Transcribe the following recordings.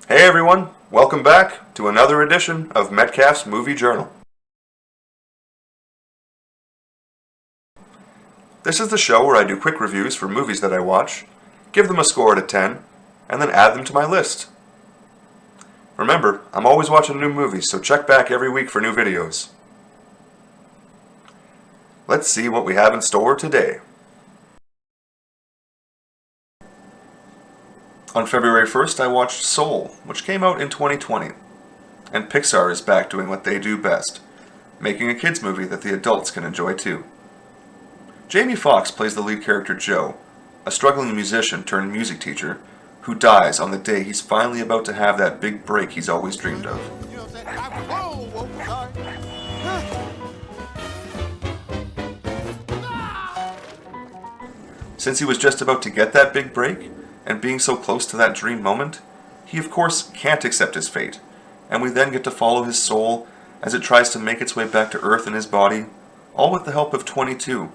Hey everyone, welcome back to another edition of Metcalf's Movie Journal. This is the show where I do quick reviews for movies that I watch, give them a score out of 10, and then add them to my list. Remember, I'm always watching new movies, so check back every week for new videos. Let's see what we have in store today. On February 1st, I watched Soul, which came out in 2020. And Pixar is back doing what they do best, making a kids movie that the adults can enjoy too. Jamie Foxx plays the lead character Joe, a struggling musician turned music teacher, who dies on the day he's finally about to have that big break he's always dreamed of. Since he was just about to get that big break, and being so close to that dream moment, he of course can't accept his fate, and we then get to follow his soul as it tries to make its way back to Earth in his body, all with the help of 22,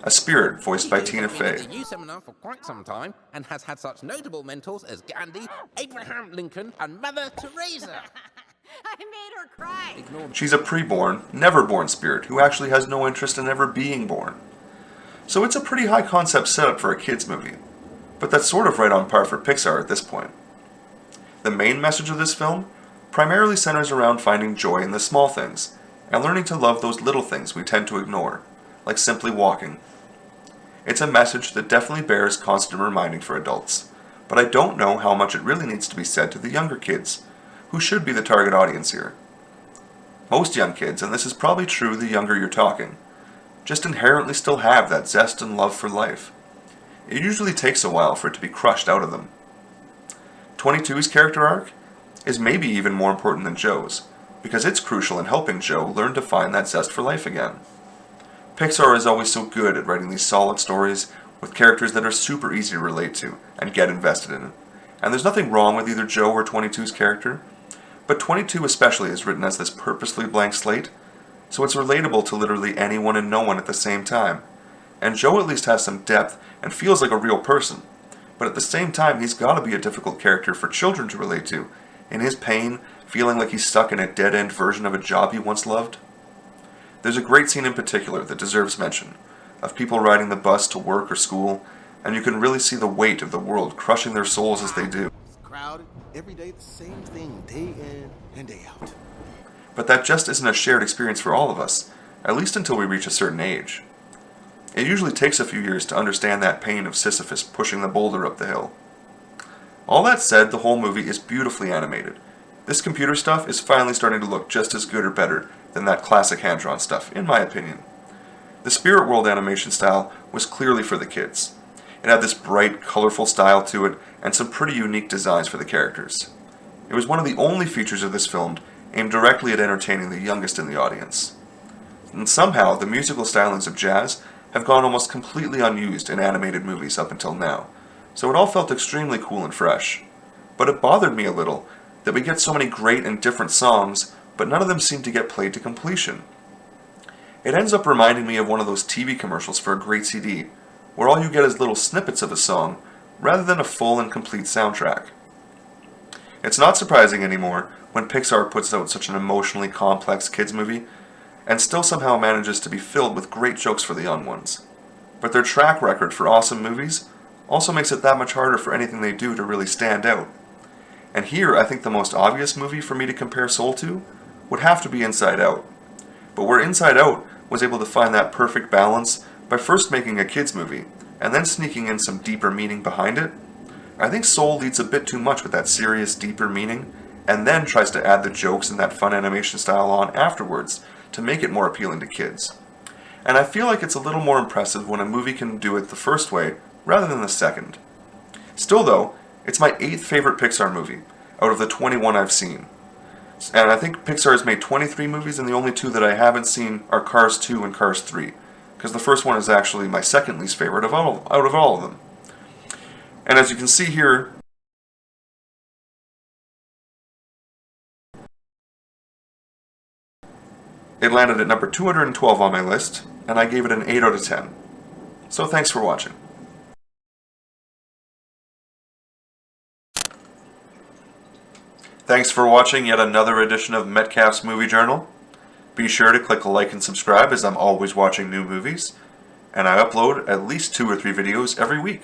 a spirit voiced by Tina Fey. He has been at the youth seminar for quite some time and has had such notable mentors as Gandhi, Abraham Lincoln, and Mother Teresa. I made her cry. She's a pre-born, never-born spirit who actually has no interest in ever being born. So it's a pretty high concept setup for a kids movie, but that's sort of right on par for Pixar at this point. The main message of this film primarily centers around finding joy in the small things, and learning to love those little things we tend to ignore, like simply walking. It's a message that definitely bears constant reminding for adults, but I don't know how much it really needs to be said to the younger kids, who should be the target audience here. Most young kids, and this is probably true the younger you're talking, just inherently still have that zest and love for life. It usually takes a while for it to be crushed out of them. 22's character arc is maybe even more important than Joe's, because it's crucial in helping Joe learn to find that zest for life again. Pixar is always so good at writing these solid stories with characters that are super easy to relate to and get invested in. And there's nothing wrong with either Joe or 22's character, but 22 especially is written as this purposefully blank slate, so it's relatable to literally anyone and no one at the same time. And Joe at least has some depth and feels like a real person, but at the same time he's got to be a difficult character for children to relate to, in his pain, feeling like he's stuck in a dead-end version of a job he once loved. There's a great scene in particular that deserves mention, of people riding the bus to work or school, and you can really see the weight of the world crushing their souls as they do. It's crowded, every day the same thing, day in and day out. But that just isn't a shared experience for all of us, at least until we reach a certain age. It usually takes a few years to understand that pain of Sisyphus pushing the boulder up the hill. All that said, the whole movie is beautifully animated. This computer stuff is finally starting to look just as good or better than that classic hand-drawn stuff, in my opinion. The Spirit World animation style was clearly for the kids. It had this bright, colorful style to it, and some pretty unique designs for the characters. It was one of the only features of this film aimed directly at entertaining the youngest in the audience. And somehow, the musical stylings of jazz have gone almost completely unused in animated movies up until now, so it all felt extremely cool and fresh. But it bothered me a little that we get so many great and different songs, but none of them seem to get played to completion. It ends up reminding me of one of those TV commercials for a great CD, where all you get is little snippets of a song, rather than a full and complete soundtrack. It's not surprising anymore when Pixar puts out such an emotionally complex kids movie, and still somehow manages to be filled with great jokes for the young ones. But their track record for awesome movies also makes it that much harder for anything they do to really stand out. And here, I think the most obvious movie for me to compare Soul to would have to be Inside Out. But where Inside Out was able to find that perfect balance by first making a kids movie, and then sneaking in some deeper meaning behind it, I think Soul leads a bit too much with that serious, deeper meaning, and then tries to add the jokes and that fun animation style on afterwards, to make it more appealing to kids. And I feel like it's a little more impressive when a movie can do it the first way rather than the second. Still though, it's my 8th favorite Pixar movie out of the 21 I've seen. And I think Pixar has made 23 movies, and the only 2 that I haven't seen are Cars 2 and Cars 3, because the first one is actually my second least favorite out of all of them. And as you can see here, it landed at number 212 on my list, and I gave it an 8 out of 10. So thanks for watching. Thanks for watching yet another edition of Metcalf's Movie Journal. Be sure to click like and subscribe as I'm always watching new movies, and I upload at least 2 or 3 videos every week.